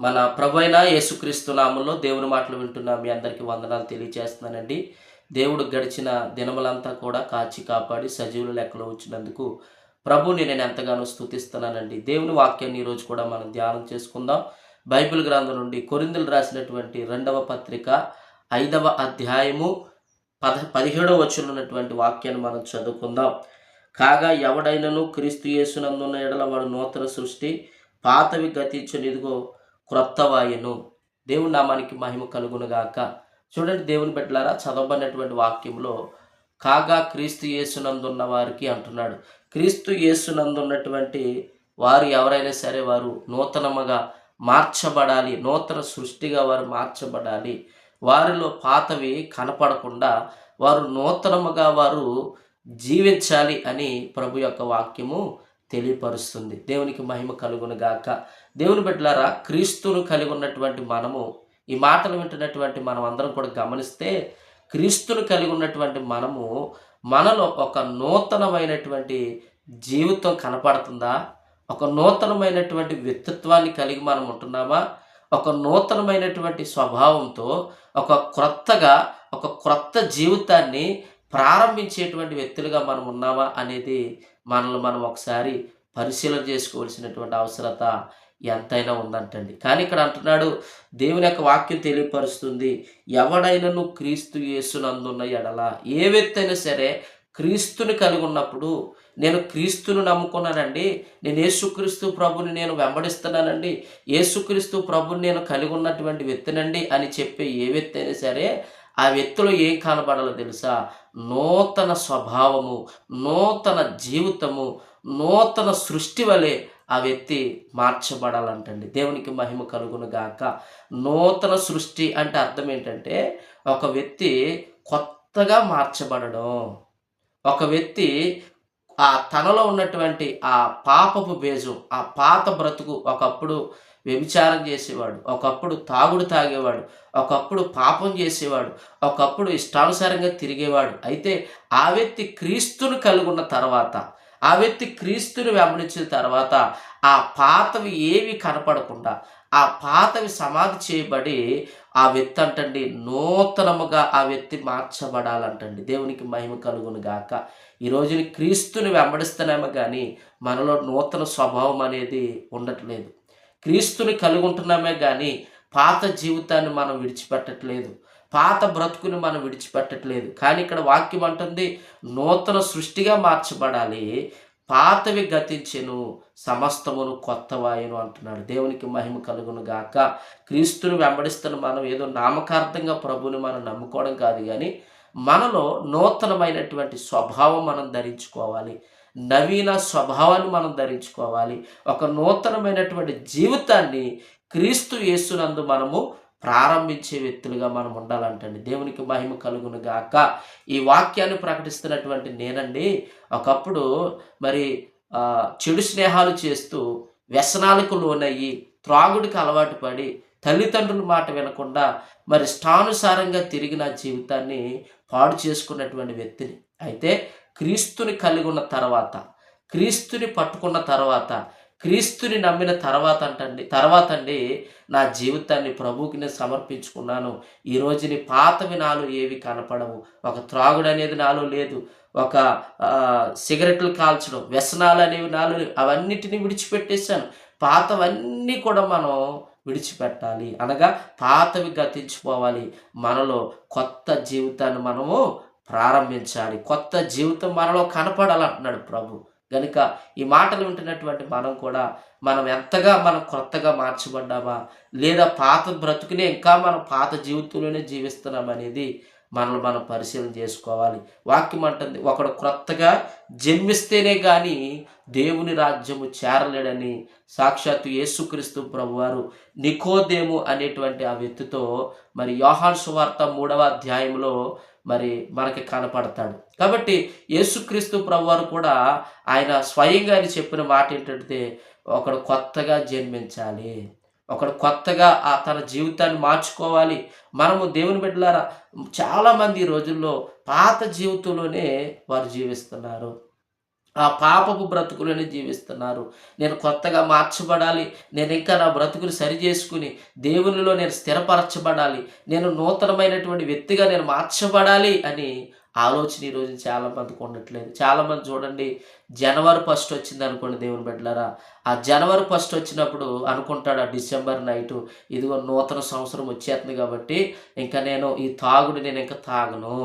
మన ప్రభు యేసుక్రీస్తు నామంలో దేవుని మాటలు వింటున్న మీ అందరికీ వందనాలు తెలియజేస్తున్నానండి. దేవుడు గడిచిన దినములంతా కూడా కాచి కాపాడి సజీవుల లెక్కలో ఉంచినందుకు ప్రభువుని నేను ఎంతగానో స్తుతిస్తున్నానండి. దేవుని వాక్యాన్ని ఈరోజు కూడా మనం ధ్యానం చేసుకుందాం. బైబిల్ గ్రంథం నుండి కొరింథీయులకు రాసినటువంటి 2వ పత్రిక 5వ అధ్యాయము 17వ వచనంలో ఉన్నటువంటి వాక్యాన్ని మనం చదువుకుందాం. కాగా ఎవడైనను క్రీస్తు యేసునందున్న ఎడల వాడు నూతన సృష్టి, పాతవి గతించును, ఇదిగో క్రొత్తవాయెను. దేవుని నామానికి మహిమ కలుగునుగాక. చూడండి దేవుని బిడ్డలారా, చదవబడినటువంటి వాక్యంలో కాగా క్రీస్తు యేసునందున్న వారికి అంటున్నాడు. క్రీస్తు యేసునందున్నటువంటి వారు ఎవరైనా సరే వారు నూతనముగా మార్చబడాలి, నూతన సృష్టిగా వారు మార్చబడాలి. వారిలో పాతవి కనపడకుండా వారు నూతనముగా వారు జీవించాలి అని ప్రభు యొక్క వాక్యము తెలియపరుస్తుంది. దేవునికి మహిమ కలుగును గాక. దేవుని బిడ్డలారా, క్రీస్తును కలిగి ఉన్నటువంటి మనము, ఈ మాటలు వింటున్నటువంటి మనం అందరం కూడా గమనిస్తే, క్రీస్తును కలిగి ఉన్నటువంటి మనము మనలో ఒక నూతనమైనటువంటి జీవితం కనపడుతుందా? ఒక నూతనమైనటువంటి వ్యక్తిత్వాన్ని కలిగి మనం ఉంటున్నామా? ఒక నూతనమైనటువంటి స్వభావంతో ఒక క్రొత్త జీవితాన్ని ప్రారంభించేటువంటి వ్యక్తులుగా మనం ఉన్నామా అనేది మనల్ని మనం ఒకసారి పరిశీలన చేసుకోవాల్సినటువంటి అవసరత ఎంతైనా ఉందంటండి. కానీ ఇక్కడ అంటున్నాడు, దేవుని యొక్క వాక్యం తెలియపరుస్తుంది, ఎవడైనను క్రీస్తు యేసునందున్న ఎడల, ఏ వ్యక్తి అయినా సరే క్రీస్తుని కలిగి ఉన్నప్పుడు, నేను క్రీస్తును నమ్ముకున్నానండి, నేను యేసుక్రీస్తు ప్రభుని నేను వెంబడిస్తున్నానండి, యేసుక్రీస్తు ప్రభుని నేను కలిగి ఉన్నటువంటి వ్యక్తినండి అని చెప్పే ఏ వ్యక్తి అయినా సరే, ఆ వ్యక్తిలో ఏం కనబడాలో తెలుసా? నూతన స్వభావము, నూతన జీవితము, నూతన సృష్టి వలె ఆ వ్యక్తి మార్చబడాలంటండి. దేవునికి మహిమ కలుగును గాక. నూతన సృష్టి అంటే అర్థం ఏంటంటే, ఒక వ్యక్తి కొత్తగా మార్చబడడం. ఒక వ్యక్తి తనలో ఉన్నటువంటి ఆ పాపపు బీజం, ఆ పాత బ్రతుకు, ఒకప్పుడు వ్యభిచారం చేసేవాడు, ఒకప్పుడు తాగుడు తాగేవాడు, ఒకప్పుడు పాపం చేసేవాడు, ఒకప్పుడు ఇష్టానుసారంగా తిరిగేవాడు. అయితే ఆ వ్యక్తి క్రీస్తును కలిగి ఉన్న తర్వాత, ఆ వ్యక్తి క్రీస్తుని వెంబడించిన తర్వాత, ఆ పాతవి ఏవి కనపడకుండా, ఆ పాతవి సమాధి చేయబడి ఆ వ్యక్తి అంటండి నూతనముగా ఆ వ్యక్తి మార్చబడాలంటండి. దేవునికి మహిమ కలుగును గాక. ఈ రోజుని క్రీస్తుని వెంబడిస్తున్నామో కానీ మనలో నూతన స్వభావం అనేది ఉండట్లేదు. క్రీస్తుని కలిగి ఉంటున్నామే కానీ పాత జీవితాన్ని మనం విడిచిపెట్టట్లేదు, పాత బ్రతుకుని మనం విడిచిపెట్టట్లేదు. కానీ ఇక్కడ వాక్యం అంటుంది, నూతన సృష్టిగా మార్చబడాలి, పాతవి గతించెను, సమస్తమును కొత్తవాయెను అంటున్నాడు. దేవునికి మహిమ కలుగును గాక. క్రీస్తుని వెంబడిస్తున్న మనం ఏదో నామకార్థంగా ప్రభుని మనం నమ్ముకోవడం కాదు, కానీ మనలో నూతనమైనటువంటి స్వభావం మనం ధరించుకోవాలి, నవీన స్వభావాన్ని మనం ధరించుకోవాలి. ఒక నూతనమైనటువంటి జీవితాన్ని క్రీస్తు యేసునందు మనము ప్రారంభించే వ్యక్తులుగా మనం ఉండాలంటండి. దేవునికి మహిమ కలుగును గాక. ఈ వాక్యాన్ని ప్రకటిస్తున్నటువంటి నేనండి, ఒకప్పుడు మరి చెడు స్నేహాలు చేస్తూ వ్యసనాలకు లోనయ్యి త్రాగుడికి అలవాటు పడి తల్లిదండ్రుల మాట వినకుండా మరి ఇష్టానుసారంగా తిరిగి నా జీవితాన్ని పాడు చేసుకున్నటువంటి వ్యక్తిని. అయితే క్రీస్తుని కలిగి ఉన్న తర్వాత, క్రీస్తుని పట్టుకున్న తర్వాత, క్రీస్తుని నమ్మిన తర్వాత అండి నా జీవితాన్ని ప్రభువుకి నేను సమర్పించుకున్నాను. ఈరోజు నీ పాతవి నాలో ఏవి కనపడవు. ఒక త్రాగుడు అనేది నాలో లేదు, ఒక సిగరెట్లు కాల్చడం, వ్యసనాలు అనేవి నాలో లేవు. అవన్నిటిని విడిచిపెట్టేశాను. పాతవన్నీ కూడా మనం విడిచిపెట్టాలి, అనగా పాతవి గతించిపోవాలి. మనలో కొత్త జీవితాన్ని మనము ప్రారంభించాలి. కొత్త జీవితం మనలో కనపడాలంటున్నాడు ప్రభు. గనుక ఈ మాటలు వింటున్నటువంటి మనం ఎంతగా మనం కొత్తగా మార్చబడ్డామా, లేదా పాత బ్రతుకునే ఇంకా మనం పాత జీవితంలోనే జీవిస్తున్నామనేది మనల్ని మనం పరిశీలన చేసుకోవాలి. వాక్యం అంటుంది, ఒకడు క్రొత్తగా జన్మిస్తేనే కానీ దేవుని రాజ్యము చేరలేడని సాక్షాత్తు యేసుక్రీస్తు ప్రభువారు నికోదేము అనేటువంటి ఆ వ్యక్తితో మరి యోహాను సువార్త 3వ అధ్యాయంలో మరి మనకి కనపడతాడు. కాబట్టి యేసుక్రీస్తు ప్రభువారు కూడా ఆయన స్వయంగా ఆయన చెప్పిన మాట ఏంటంటే, ఒకడు కొత్తగా జన్మించాలి, ఒకడు కొత్తగా తన జీవితాన్ని మార్చుకోవాలి. మనము దేవుని బిడ్డలారా, చాలామంది ఈ రోజుల్లో పాత జీవితంలోనే వారు జీవిస్తున్నారు. ఆ పాపపు బ్రతుకులని జీవిస్తున్నారు. నేను కొత్తగా మార్చబడాలి, నేను ఇంకా నా బ్రతుకుని సరి చేసుకుని దేవునిలో నేను స్థిరపరచబడాలి, నేను నూతనమైనటువంటి వ్యక్తిగా నేను మార్చబడాలి అని ఆలోచన ఈరోజు చాలామందికి ఉండట్లేదు. చాలామంది చూడండి, జనవరి ఫస్ట్ వచ్చిందనుకోండి దేవుని బిడ్డలారా, ఆ జనవరి ఫస్ట్ వచ్చినప్పుడు అనుకుంటాడు ఆ డిసెంబర్ నైటు, ఇదిగో నూతన సంవత్సరం వచ్చేస్తుంది కాబట్టి ఇంకా నేను ఈ తాగుడు నేను ఇంకా తాగను,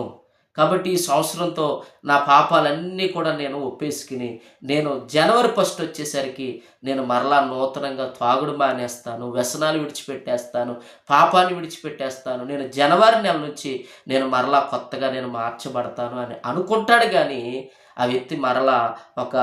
కాబట్టి ఈ సంవత్సరంతో నా పాపాలన్నీ కూడా నేను ఒప్పేసుకుని నేను జనవరి ఫస్ట్ వచ్చేసరికి నేను మరలా నూతనంగా తాగుడు మానేస్తాను, వ్యసనాలు విడిచిపెట్టేస్తాను, పాపాన్ని విడిచిపెట్టేస్తాను, నేను జనవరి నెల నుంచి నేను మరలా కొత్తగా నేను మార్చబడతాను అని అనుకుంటాడు. కానీ ఆ వ్యక్తి మరలా ఒక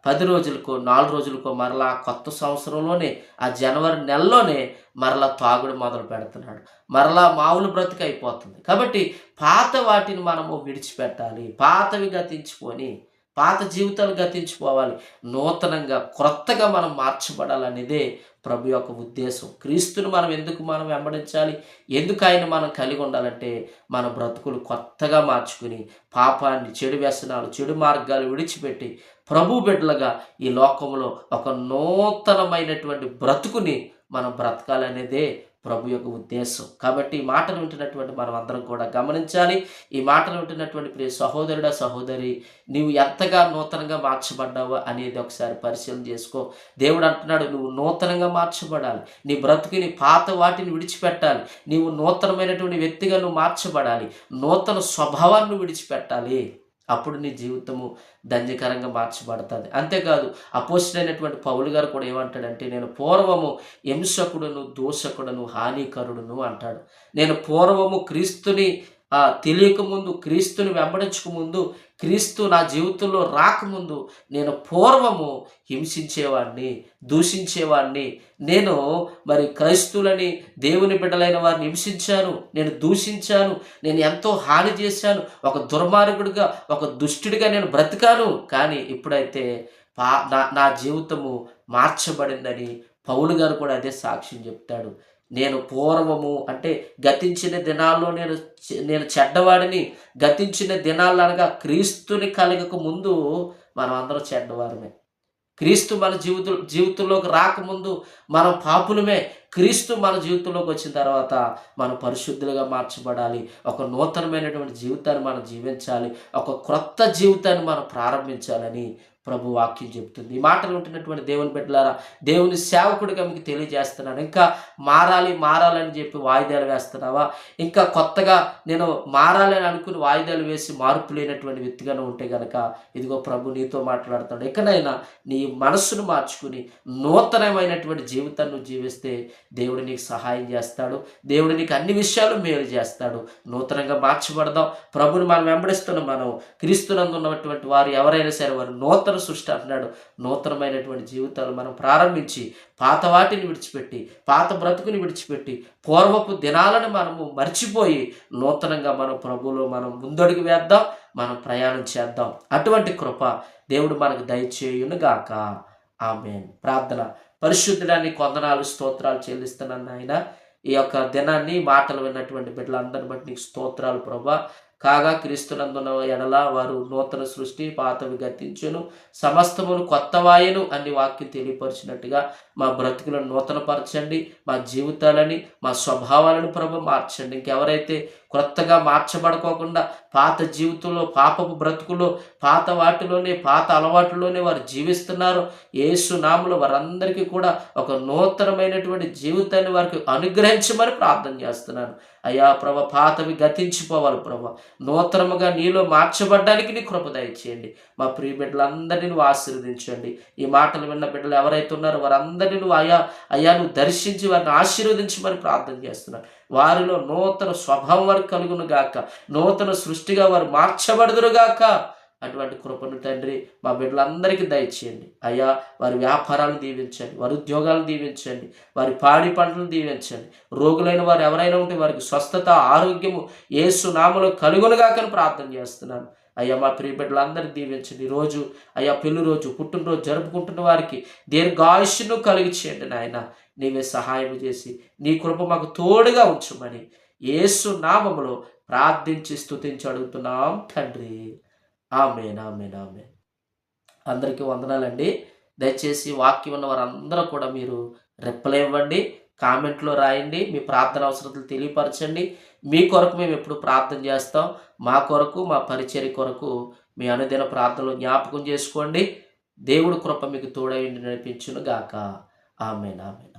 10 రోజులకో 4 రోజులకో మరలా కొత్త సంవత్సరంలోనే ఆ జనవరి నెలలోనే మరలా తాగుడు మొదలు పెడుతున్నాడు, మరలా మామూలు బ్రతుకు అయిపోతుంది. కాబట్టి పాత వాటిని మనము విడిచిపెట్టాలి, పాతవి గతించుకొని పాత జీవితాలు గతించిపోవాలి, నూతనంగా క్రొత్తగా మనం మార్చబడాలనేదే ప్రభు యొక్క ఉద్దేశం. క్రీస్తుని మనం వెంబడించాలి, ఎందుకు ఆయన మనం కలిగి ఉండాలంటే మన బ్రతుకులు కొత్తగా మార్చుకుని పాపాన్ని, చెడు వ్యసనాలు, చెడు మార్గాలు విడిచిపెట్టి ప్రభు బిడ్డలుగా ఈ లోకంలో ఒక నూతనమైనటువంటి బ్రతుకుని మనం బ్రతకాలనేదే ప్రభు యొక్క ఉద్దేశం. కాబట్టి ఈ మాటలు వింటున్నటువంటి మనం అందరం కూడా గమనించాలి. ఈ మాటలు వింటున్నటువంటి ప్రియ సహోదరుడా, సహోదరి, నీవు ఎంతగా నూతనంగా మార్చబడ్డావా అనేది ఒకసారి పరిశీలన చేసుకో. దేవుడు అంటున్నాడు, నువ్వు నూతనంగా మార్చబడాలి, నీ బ్రతుకుని పాత వాటిని విడిచిపెట్టాలి, నీవు నూతనమైనటువంటి వ్యక్తిగా నువ్వు మార్చబడాలి, నూతన స్వభావాన్ని విడిచిపెట్టాలి. అప్పుడు నీ జీవితము ధన్యకరంగా మార్చబడుతుంది. అంతేకాదు అపోస్తలుడైనటువంటి పౌలు గారు కూడా ఏమంటాడంటే, నేను పూర్వము హింసకుడును, దూషకుడును, హానికరుడును అంటాడు. నేను పూర్వము క్రీస్తుని తెలియకముందు, క్రీస్తుని వెంబడించకముందు, క్రీస్తు నా జీవితంలో రాకముందు నేను పూర్వము హింసించేవాడిని, దూషించేవాడిని. నేను మరి క్రైస్తువులని, దేవుని బిడ్డలైన వారిని హింసించాను, నేను దూషించాను, నేను ఎంతో హాని చేశాను, ఒక దుర్మార్గుడిగా, ఒక దుష్టుడిగా నేను బ్రతికాను. కానీ ఇప్పుడైతే నా జీవితము మార్చబడిందని పౌలు గారు కూడా అదే సాక్ష్యం చెప్తాడు. నేను పూర్వము అంటే గతించిన దినాల్లో నేను చెడ్డవాడిని. గతించిన దినాల్లో అనగా క్రీస్తుని కలగక ముందు మనం అందరం చెడ్డవారమే. క్రీస్తు మన జీవితంలోకి రాకముందు మనం పాపులమే. క్రీస్తు మన జీవితంలోకి వచ్చిన తర్వాత మనం పరిశుద్ధులుగా మార్చబడాలి, ఒక నూతనమైనటువంటి జీవితాన్ని మనం జీవించాలి, ఒక క్రొత్త జీవితాన్ని మనం ప్రారంభించాలని ప్రభు వాక్యం చెప్తుంది. ఈ మాటలు ఉంటున్నటువంటి దేవుని బిడ్డలారా, దేవుని సేవకుడిగా మీకు తెలియజేస్తున్నాను. ఇంకా మారాలని చెప్పి వాయిదాలు వేస్తున్నావా? ఇంకా కొత్తగా నేను మారాలని అనుకుని వాయిదాలు వేసి మార్పు లేనటువంటి వ్యక్తిగానే ఉంటే గనక ఇదిగో ప్రభు నీతో మాట్లాడుతాడు. ఎక్కడైనా నీ మనస్సును మార్చుకుని నూతనమైనటువంటి జీవితాన్ని నువ్వు జీవిస్తే దేవుడు నీకు సహాయం చేస్తాడు, దేవుడు నీకు అన్ని విషయాలు మేలు చేస్తాడు. నూతనంగా మార్చబడదాం. ప్రభుని మనం వెంబడిస్తున్నాం. మనం క్రీస్తునందు ఉన్నటువంటి వారు ఎవరైనా సరే వారు నూతన సృష్టి అంటున్నాడు. నూతనమైనటువంటి జీవితాలు మనం ప్రారంభించి పాత వాటిని విడిచిపెట్టి, పాత బ్రతుకుని విడిచిపెట్టి, పూర్వపు దినాలను మనము మర్చిపోయి నూతనంగా మనం ప్రభువులో మనం ముందడుగు వేద్దాం, మనం ప్రయాణం చేద్దాం. అటువంటి కృప దేవుడు మనకు దయచేయునుగాక. ఆమేన్. ప్రార్థన. పరిశుద్ధుడాన్ని కొందనాలు, స్తోత్రాలు చెల్లిస్తున్నాను నాయన. ఈ యొక్క దినాన్ని మాటలు విన్నటువంటి బిడ్డలందరిని బట్టి నీకు స్తోత్రాలు ప్రభా. కాగా క్రీస్తునందున ఎడల వారు నూతన సృష్టి, పాతవి గతించెను, సమస్తమును కొత్తవాయెను అని వాక్యం తెలియపరిచినట్టుగా మా బ్రతుకులను నూతనపరచండి, మా జీవితాలని, మా స్వభావాలను ప్రభు మార్చండి. ఇంకెవరైతే క్రొత్తగా మార్చబడుకోకుండా పాత జీవితంలో, పాపపు బ్రతుకులో, పాత వాటిలోనే, పాత అలవాటులోనే వారు జీవిస్తున్నారు, యేసు నామములో వారందరికీ కూడా ఒక నూతనమైనటువంటి జీవితాన్ని వారికి అనుగ్రహించమని ప్రార్థన చేస్తున్నాను. అయ్యా ప్రభ, పాతవి గతించిపోవాలి ప్రభ, నూతనముగా నీలో మార్చబడ్డానికి నీ కృప దయచేయండి. మా ప్రియ బిడ్డలందరినీ నువ్వు ఆశీర్వదించండి. ఈ మాటలు విన్న బిడ్డలు ఎవరైతే ఉన్నారో వారందరినీ నువ్వు అయ్యా నువ్వు దర్శించి వారిని ఆశీర్వదించమని ప్రార్థన చేస్తున్నాను. వారిలో నూతన స్వభావం వారికి కలుగును గాక, నూతన సృష్టిగా వారు మార్చబడుదురుగాక. అటువంటి కృపను తండ్రి మా బిడ్డలందరికీ దయచేయండి. అయ్యా వారి వ్యాపారాలను దీవించండి, వారి ఉద్యోగాలను దీవించండి, వారి పాడి పంటలను దీవించండి. రోగులైన వారు ఎవరైనా ఉంటే వారికి స్వస్థత, ఆరోగ్యము యేసు నామములో కలుగునుగాకని ప్రార్థన చేస్తున్నాను. అయ్యా మా ప్రియ బిడ్డలందరినీ దీవించండి. ఈరోజు అయ్యా పెళ్లి రోజు, పుట్టినరోజు జరుపుకుంటున్న వారికి దీర్ఘాయుష్ను కలిగి చేయండి నాయన. నీవే సహాయం చేసి నీ కృప మాకు తోడుగా ఉంచమని యేసు నామములో ప్రార్థించి స్తుతించి అడుగుతున్నాం తండ్రి. ఆమేన్, ఆమేన్, ఆమేన్. అందరికీ వందనాలండి. దయచేసి వాక్యం ఉన్న వారందరూ కూడా మీరు రిప్లై ఇవ్వండి. కామెంట్‌లో రాయండి. మీ ప్రార్థన అవసరతలు తెలియపరచండి. మీ కొరకు మేము ఎప్పుడు ప్రార్థన చేస్తాం. మా కొరకు, మా పరిచర్య కొరకు మీ అనుదిన ప్రార్థనలో జ్ఞాపకం చేసుకోండి. దేవుడి కృప మీకు తోడై ఉండి నడిపించును గాక. ఆమేన్. ఆమేన్.